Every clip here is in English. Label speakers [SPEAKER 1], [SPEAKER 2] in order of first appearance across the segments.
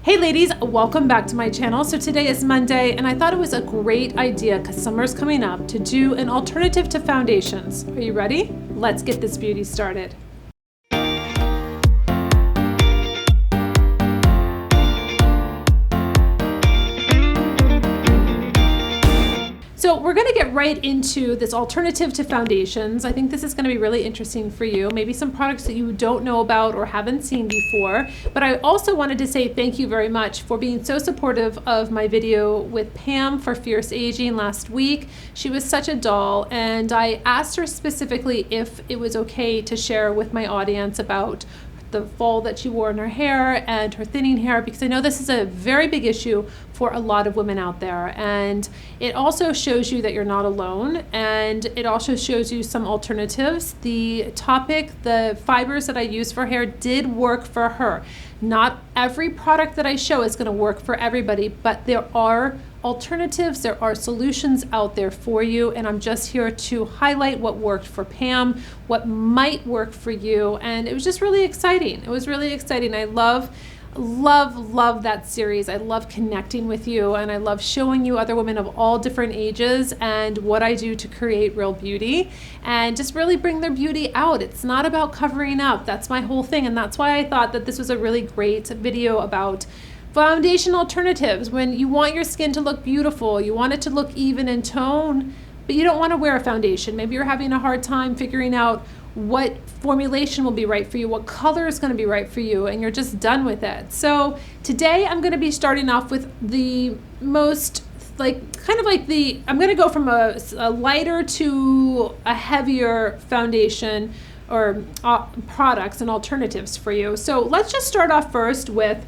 [SPEAKER 1] Hey ladies, welcome back to my channel. So today is Monday and I thought it was a great idea because summer's coming up to do an alternative to foundations. Are you ready? Let's get this beauty started. So we're going to get right into this alternative to foundations. I think this is going to be really interesting for you. Maybe some products that you don't know about or haven't seen before. But I also wanted to say thank you very much for being so supportive of my video with Pam for Fierce Aging last week. She was such a doll, and I asked her specifically if it was okay to share with my audience about the fall that she wore in her hair and her thinning hair, because I know this is a very big issue for a lot of women out there. And it also shows you that you're not alone, and it also shows you some alternatives. The fibers that I use for hair did work for her. Not every product that I show is going to work for everybody, but there are alternatives, there are solutions out there for you, and I'm just here to highlight what worked for Pam, what might work for you, and it was just really exciting. It was really exciting. I love that series. I love connecting with you, and I love showing you other women of all different ages and what I do to create real beauty and just really bring their beauty out. It's not about covering up. That's my whole thing, and that's why I thought that this was a really great video about foundation alternatives. When you want your skin to look beautiful, you want it to look even in tone, but you don't want to wear a foundation. Maybe you're having a hard time figuring out what formulation will be right for you, what color is going to be right for you, and you're just done with it. So today I'm going to be starting off with the most I'm going to go from a lighter to a heavier foundation or products and alternatives for you. So let's just start off first with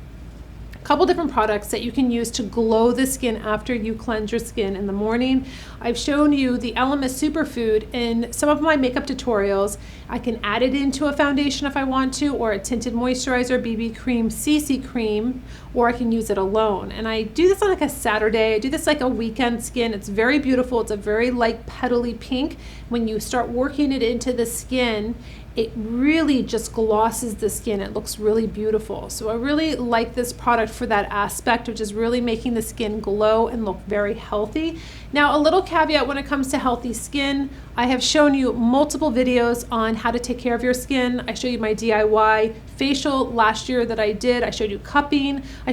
[SPEAKER 1] couple different products that you can use to glow the skin after you cleanse your skin in the morning. I've shown you the Elemis Superfood in some of my makeup tutorials. I can add it into a foundation if I want to, or a tinted moisturizer, BB cream, CC cream, or I can use it alone. And I do this on like a Saturday. I do this like a weekend skin. It's very beautiful. It's a very light petally pink. When you start working it into the skin, it really just glosses the skin. It looks really beautiful. So I really like this product for that aspect, which is really making the skin glow and look very healthy. Now, a little caveat when it comes to healthy skin, I have shown you multiple videos on how to take care of your skin. I showed you my DIY facial last year that I did. I showed you cupping. I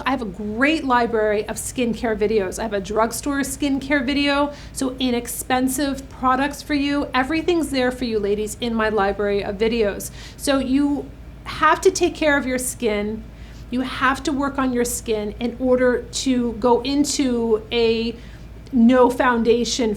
[SPEAKER 1] have a great library of skincare videos. I have a drugstore skincare video, so inexpensive products for you. Everything's there for you, ladies, in my library of videos. So you have to take care of your skin. You have to work on your skin in order to go into a no foundation,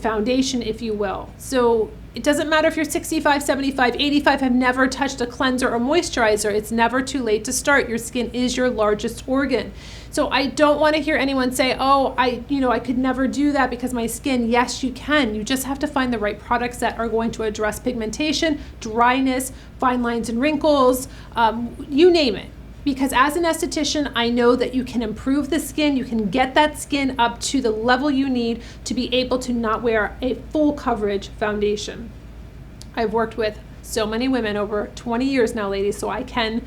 [SPEAKER 1] if you will. So it doesn't matter if you're 65, 75, 85, have never touched a cleanser or moisturizer. It's never too late to start. Your skin is your largest organ. So I don't want to hear anyone say, oh, I could never do that because my skin. Yes, you can. You just have to find the right products that are going to address pigmentation, dryness, fine lines and wrinkles, you name it. Because as an esthetician, I know that you can improve the skin. You can get that skin up to the level you need to be able to not wear a full coverage foundation. I've worked with so many women over 20 years now, ladies, so I can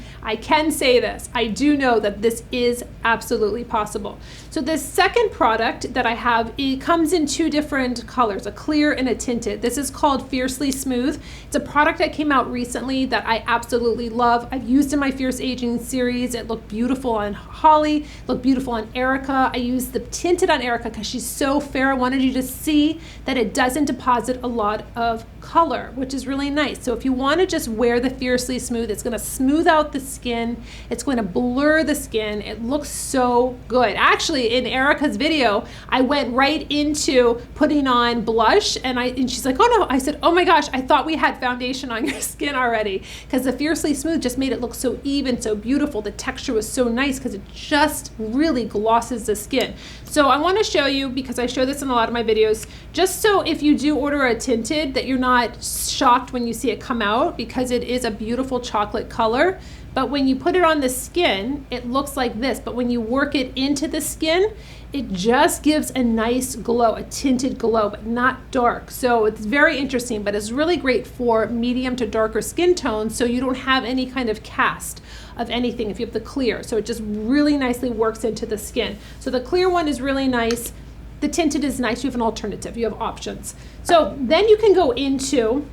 [SPEAKER 1] say this. I do know that this is absolutely possible. So the second product that I have, it comes in two different colors, a clear and a tinted. This is called Fiercely Smooth. It's a product that came out recently that I absolutely love. I've used in my Fierce Aging series. It looked beautiful on Holly, looked beautiful on Erica. I used the tinted on Erica because she's so fair. I wanted you to see that it doesn't deposit a lot of color, which is really nice. So if you want to just wear the Fiercely Smooth, it's going to smooth out the skin. It's going to blur the skin. It looks so good. Actually, in Erica's video, I went right into putting on blush, and she's like, oh no. I said, oh my gosh, I thought we had foundation on your skin already, because the Fiercely Smooth just made it look so even, so beautiful. The texture was so nice because it just really glosses the skin. So I want to show you, because I show this in a lot of my videos, just so if you do order a tinted that you're not shocked when you see it come out, because it is a beautiful chocolate color. But when you put it on the skin, it looks like this. But when you work it into the skin, it just gives a nice glow, a tinted glow, but not dark. So it's very interesting, but it's really great for medium to darker skin tones, so you don't have any kind of cast of anything if you have the clear. So it just really nicely works into the skin. So the clear one is really nice. The tinted is nice. You have an alternative. You have options. So then you can go into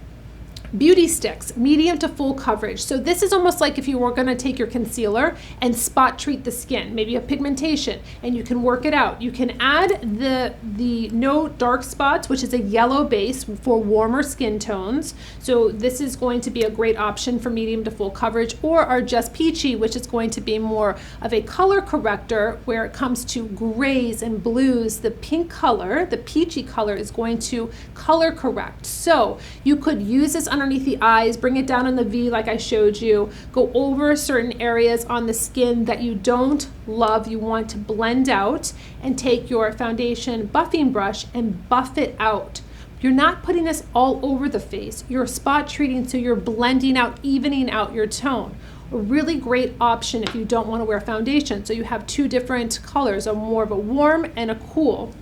[SPEAKER 1] beauty sticks, medium to full coverage. So this is almost like if you were going to take your concealer and spot treat the skin. Maybe you have pigmentation and you can work it out. You can add the no dark spots, which is a yellow base for warmer skin tones. So this is going to be a great option for medium to full coverage, or our Just Peachy, which is going to be more of a color corrector where it comes to grays and blues. The pink color, the peachy color, is going to color correct. So you could use this underneath the eyes, bring it down in the V like I showed you, go over certain areas on the skin that you don't love, you want to blend out, and take your foundation buffing brush and buff it out. You're not putting this all over the face, you're spot treating, so you're blending out, evening out your tone. A really great option if you don't want to wear foundation. So you have two different colors, a more of a warm and a cool.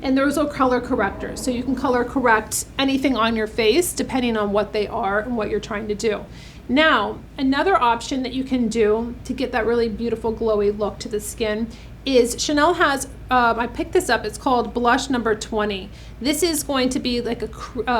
[SPEAKER 1] And those are color correctors. So you can color correct anything on your face depending on what they are and what you're trying to do. Now, another option that you can do to get that really beautiful glowy look to the skin is Chanel has, I picked this up, it's called Blush number 20. This is going to be like a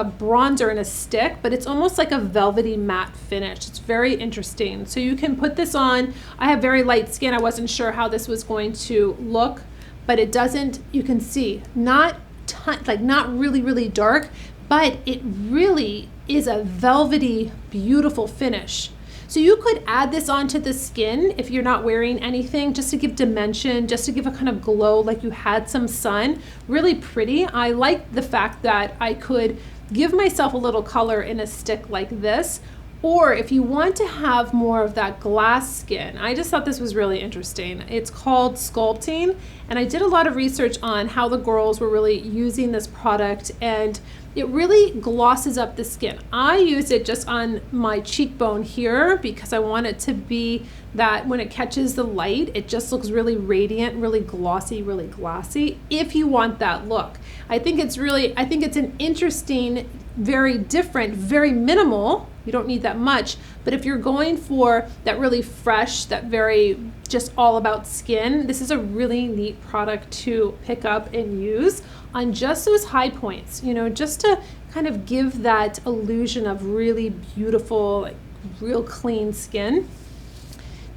[SPEAKER 1] bronzer in a stick, but it's almost like a velvety matte finish. It's very interesting. So you can put this on. I have very light skin. I wasn't sure how this was going to look, but it doesn't, you can see, not really dark, but it really is a velvety, beautiful finish. So you could add this onto the skin if you're not wearing anything, just to give dimension, just to give a kind of glow like you had some sun. Really pretty. I like the fact that I could give myself a little color in a stick like this. Or if you want to have more of that glass skin, I just thought this was really interesting. It's called Sculpting, and I did a lot of research on how the girls were really using this product, and it really glosses up the skin. I use it just on my cheekbone here because I want it to be that when it catches the light, it just looks really radiant, really glossy, really glassy, if you want that look. I think it's an interesting, very different, very minimal. You don't need that much, but if you're going for that really fresh, that very just all about skin, this is a really neat product to pick up and use on just those high points, you know, just to kind of give that illusion of really beautiful, like real clean skin.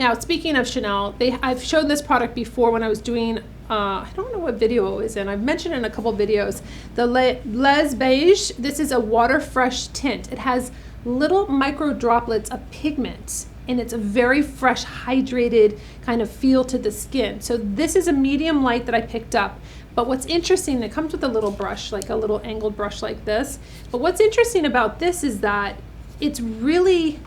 [SPEAKER 1] Now, speaking of Chanel, I've shown this product before when I was doing, I don't know what video it was in. I've mentioned it in a couple videos. The Les Beige, this is a water fresh tint. It has little micro droplets of pigment, and it's a very fresh, hydrated kind of feel to the skin. So this is a medium light that I picked up. But what's interesting, it comes with a little brush, like a little angled brush like this. But what's interesting about this is that it's really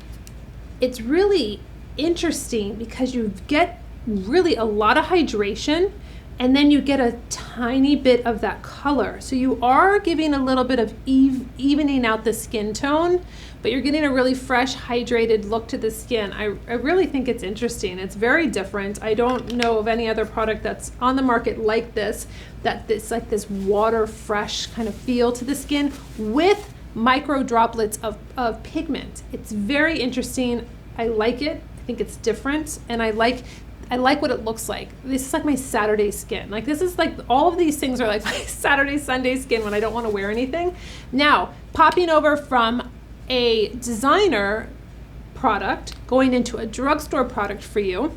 [SPEAKER 1] interesting because you get really a lot of hydration, and then you get a tiny bit of that color. So you are giving a little bit of evening out the skin tone, but you're getting a really fresh, hydrated look to the skin. I really think it's interesting. It's very different. I don't know of any other product that's on the market like this, like this water fresh kind of feel to the skin with micro droplets of pigment. It's very interesting. I like it. I think it's different, and I like what it looks like. This is like my Saturday skin. Like this is like, all of these things are like my Saturday, Sunday skin when I don't want to wear anything. Now, popping over from a designer product, going into a drugstore product for you.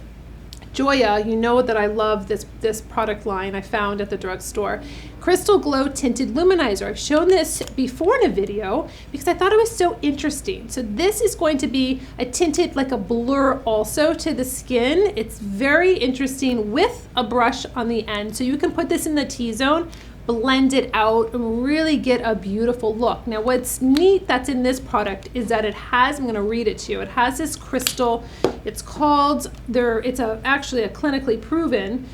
[SPEAKER 1] Joya, you know that I love this product line I found at the drugstore. Crystal Glow Tinted Luminizer. I've shown this before in a video because I thought it was so interesting. So this is going to be a tinted, like a blur also to the skin. It's very interesting with a brush on the end. So you can put this in the T-zone, blend it out, and really get a beautiful look. Now what's neat that's in this product is that it has, I'm gonna read it to you, it has this crystal, it's called, it's actually a clinically proven,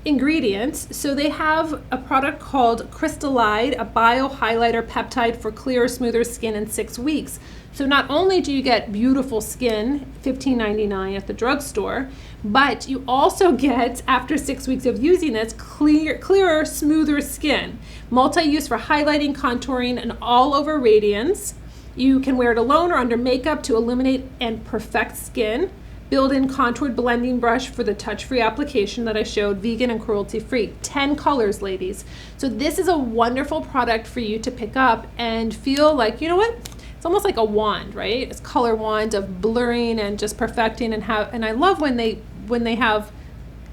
[SPEAKER 1] ingredients. So they have a product called Crystallide, a bio highlighter peptide for clearer, smoother skin in 6 weeks. So not only do you get beautiful skin, $15.99 at the drugstore, but you also get, after 6 weeks of using this, clearer, smoother skin. Multi-use for highlighting, contouring, and all-over radiance. You can wear it alone or under makeup to illuminate and perfect skin. Built-in contoured blending brush for the touch-free application that I showed, vegan and cruelty-free. 10 colors, ladies. So this is a wonderful product for you to pick up and feel like, you know what? It's almost like a wand, right? It's color wand of blurring and just perfecting, and I love when they have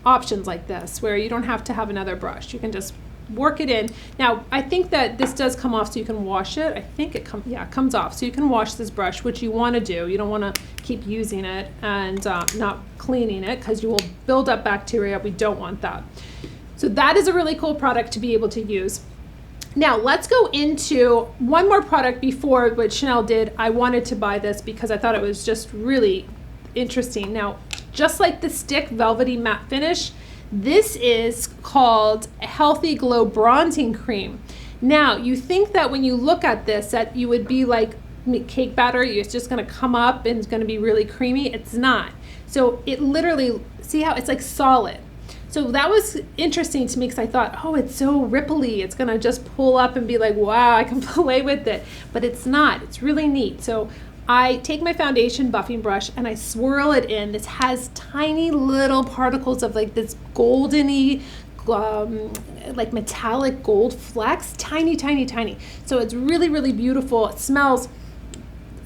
[SPEAKER 1] options like this where you don't have to have another brush. You can just work it in. Now, I think that this does come off so you can wash it. I think it comes off. So you can wash this brush, which you want to do. You don't want to keep using it and not cleaning it, because you will build up bacteria. We don't want that. So that is a really cool product to be able to use. Now, let's go into one more product before what Chanel did. I wanted to buy this because I thought it was just really interesting. Now, just like the stick velvety matte finish, this is called a Healthy Glow Bronzing Cream. Now, you think that when you look at this, that you would be like cake batter, it's just gonna come up and it's gonna be really creamy. It's not. So it literally, see how it's like solid. So that was interesting to me because I thought, oh, it's so ripply. It's gonna just pull up and be like, wow, I can play with it. But it's not, it's really neat. So I take my foundation buffing brush and I swirl it in. This has tiny little particles of like this goldeny, like metallic gold flecks, tiny, tiny, tiny. So it's really, really beautiful. It smells,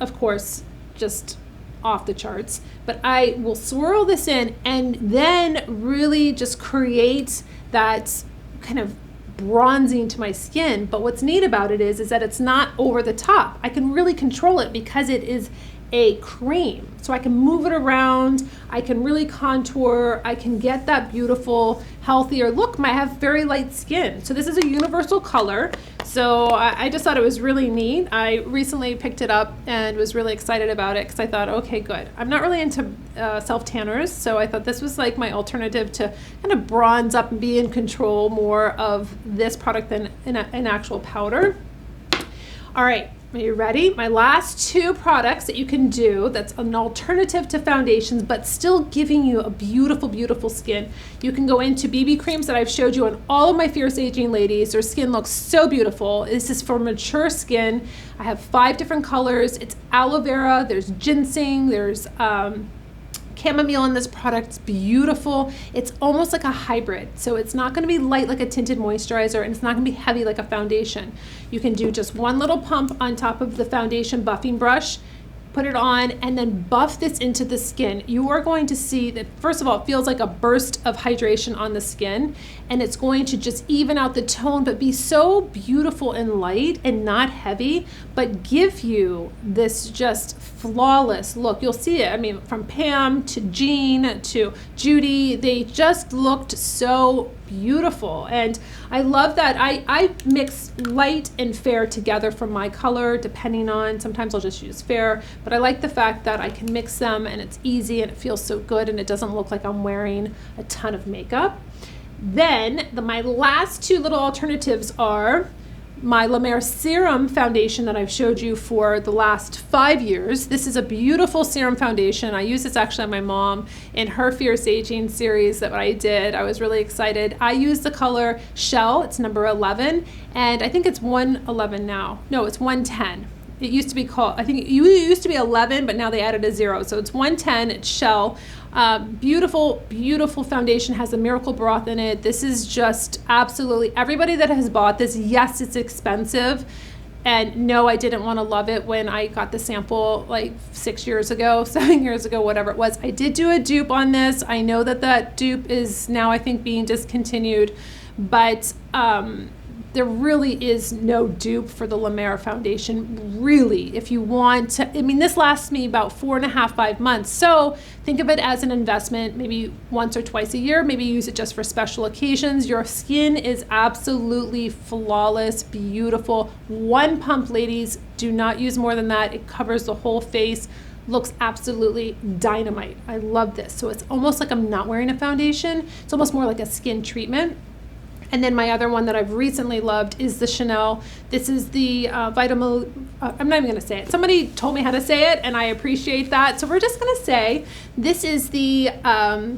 [SPEAKER 1] of course, just off the charts, but I will swirl this in and then really just create that kind of bronzing to my skin. But what's neat about it is that it's not over the top. I can really control it because it is a cream. So I can move it around, I can really contour, I can get that beautiful, healthier look. I have very light skin. So this is a universal color. So I just thought it was really neat. I recently picked it up and was really excited about it because I thought, okay, good. I'm not really into self-tanners, so I thought this was like my alternative to kind of bronze up and be in control more of this product than an actual powder. All right. Are you ready? My last two products that you can do that's an alternative to foundations but still giving you a beautiful, beautiful skin. You can go into BB creams that I've showed you on all of my Fierce Aging ladies. Their skin looks so beautiful. This is for mature skin. I have 5 different colors. It's aloe vera, there's ginseng, there's chamomile in this product. It's beautiful. It's almost like a hybrid. So it's not going to be light like a tinted moisturizer, and it's not going to be heavy like a foundation. You can do just one little pump on top of the foundation buffing brush, put it on, and then buff this into the skin. You are going to see that, first of all, it feels like a burst of hydration on the skin, and it's going to just even out the tone, but be so beautiful and light and not heavy, but give you this just flawless look. You'll see it. I mean, from Pam to Jean to Judy, they just looked so beautiful. And I love that I mix light and fair together for my color, depending on, sometimes I'll just use fair, but I like the fact that I can mix them and it's easy and it feels so good and it doesn't look like I'm wearing a ton of makeup. Then my last two little alternatives are my La Mer Serum foundation that I've showed you for the last 5 years. This is a beautiful serum foundation. I use this actually on my mom in her Fierce Aging series that I did. I was really excited. I use the color Shell. It's number 11, and I think it's 111 now. No, it's 110. It used to be called, I think it used to be 11, but now they added a 0. So it's 110, it's Shell. Beautiful, beautiful foundation, has a miracle broth in it. This is just absolutely, everybody that has bought this, yes, it's expensive. And no, I didn't want to love it when I got the sample like 6 years ago, 7 years ago, whatever it was. I did do a dupe on this. I know that that dupe is now, I think, being discontinued, but there really is no dupe for the La Mer foundation, really. If you want to, I mean, this lasts me about 4.5, 5 months. So think of it as an investment, maybe once or twice a year, maybe use it just for special occasions. Your skin is absolutely flawless, beautiful. One pump, ladies, do not use more than that. It covers the whole face. looks absolutely dynamite. I love this. So it's almost like I'm not wearing a foundation. It's almost more like a skin treatment. And then my other one that I've recently loved is the Chanel. This is the vitamin, I'm not even gonna say it. Somebody told me how to say it and I appreciate that. So we're just gonna say, this is the, all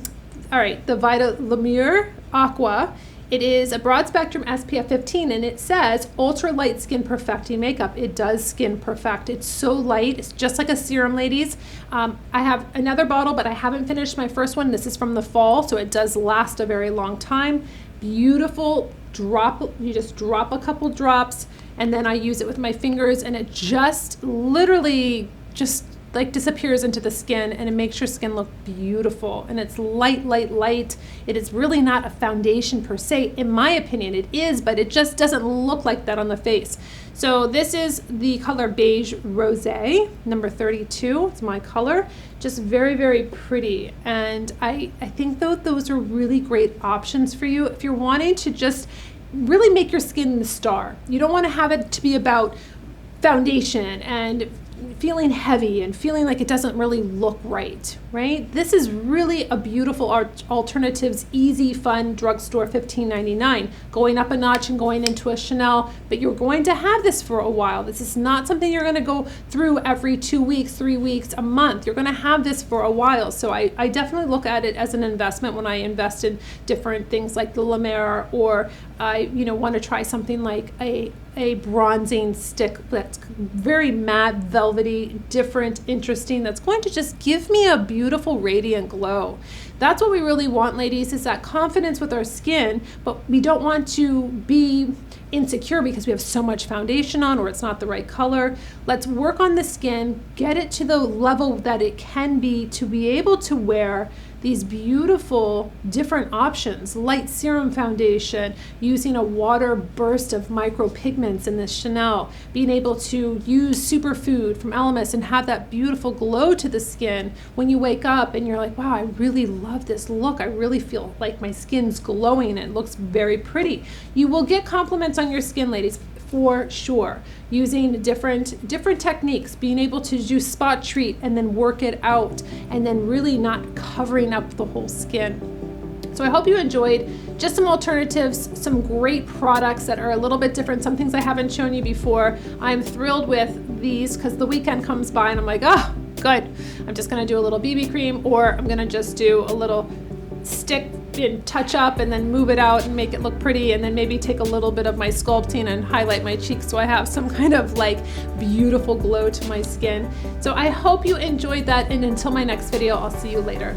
[SPEAKER 1] right, the Vita Lumiere Aqua. It is a broad spectrum SPF 15 and it says ultra light skin perfecting makeup. It does skin perfect. It's so light. It's just like a serum, ladies. I have another bottle, but I haven't finished my first one. This is from the fall, so it does last a very long time. Beautiful drop. You just drop a couple drops and then I use it with my fingers and it just literally just like disappears into the skin and it makes your skin look beautiful. And it's light, light, light. It is really not a foundation per se. In my opinion, it is, but it just doesn't look like that on the face. So this is the color Beige Rosé, number 32. It's my color. Just very, very pretty. And I think those are really great options for you if you're wanting to just really make your skin the star. You don't want to have it to be about foundation and feeling heavy and feeling like it doesn't really look right? This is really a beautiful alternatives, easy, fun drugstore $15.99. Going up a notch and going into a Chanel, but you're going to have this for a while. This is not something you're going to go through every 2 weeks, 3 weeks, a month. You're going to have this for a while. So I definitely look at it as an investment when I invest in different things like the La Mer, or I want to try something like a bronzing stick that's very matte, velvety, different, interesting, that's going to just give me a beautiful radiant glow. That's what we really want, ladies, is that confidence with our skin, but we don't want to be insecure because we have so much foundation on or it's not the right color. Let's work on the skin, get it to the level that it can be to be able to wear these beautiful different options, light serum foundation, using a water burst of micropigments in this Chanel, being able to use superfood from Elemis and have that beautiful glow to the skin when you wake up and you're like, wow, I really love this look. I really feel like my skin's glowing and it looks very pretty. You will get compliments on your skin, ladies, for sure, using different techniques, being able to do spot treat and then work it out and then really not covering up the whole skin. So I hope you enjoyed just some alternatives, some great products that are a little bit different, some things I haven't shown you before. I'm thrilled with these because the weekend comes by and I'm like, oh, good. I'm just gonna do a little BB cream, or I'm gonna just do a little stick and touch up and then move it out and make it look pretty, and then maybe take a little bit of my sculpting and highlight my cheeks so I have some kind of like beautiful glow to my skin. So I hope you enjoyed that, and until my next video, I'll see you later.